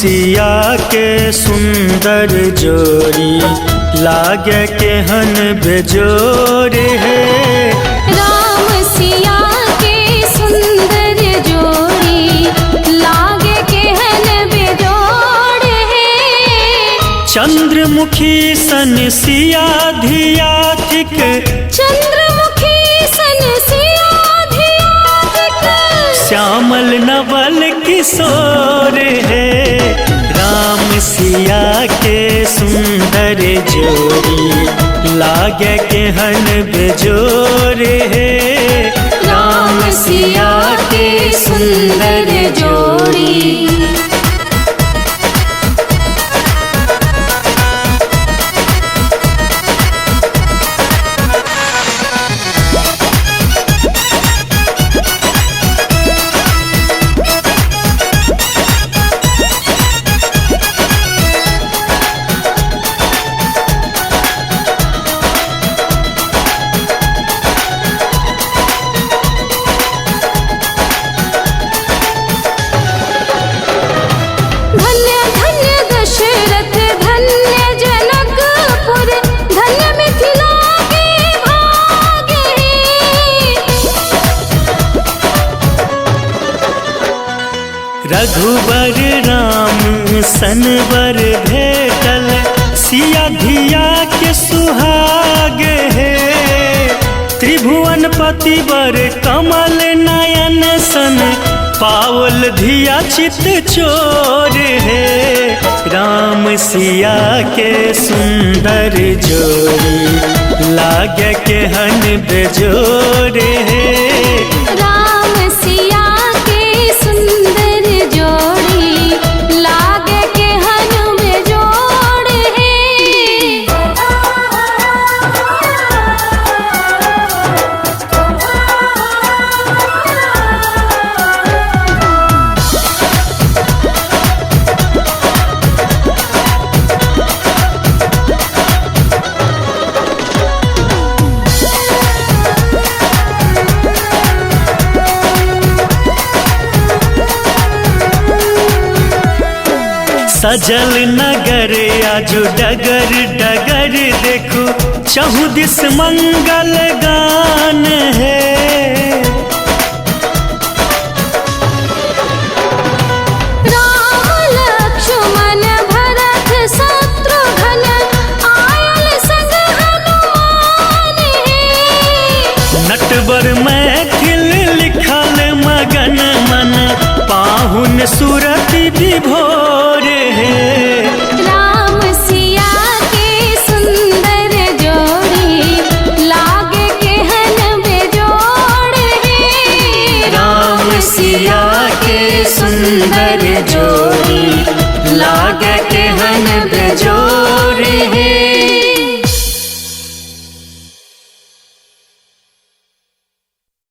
सिया के सुंदर जोड़ी लागे केहन बेजोड़ है। राम सिया के सुंदर जोड़ी लागे केहन बेजोड़ है। चंद्रमुखी सन सिया धिया थिक, चंद्रमुखी सन सिया धिया थिक। श्यामल नवल किशोर है। राम सिया के सुंदर जोड़ी लागे केहन बेजोड़ है। राम सिया के सुंदर जोड़ी। रघुबर राम सनवर भेटल, सिया धिया के सुहाग है। त्रिभुवन पति वर कमल नयन सन, पावल धिया चित चोर है। राम सिया के सुंदर जोड़ी लागे केहन बेजोड़ है। राम सिया के सुंदर जोड़ी लागे केहन बेजोड़ है। सजल नगर आजु डगर डगर देखो, चहु दिस मंगल गान है। राम लक्ष्मण भरत शत्रुघ्न आयल संग हनुमान है। नटवर मैथिल लिखल मगन मन, पाहुन सुरति विभोर है। राम सिया के सुंदर जोड़ी लागे केहन बेजोड़ है। राम सिया के सुंदर जोड़ी लागे केहन बेजोड़।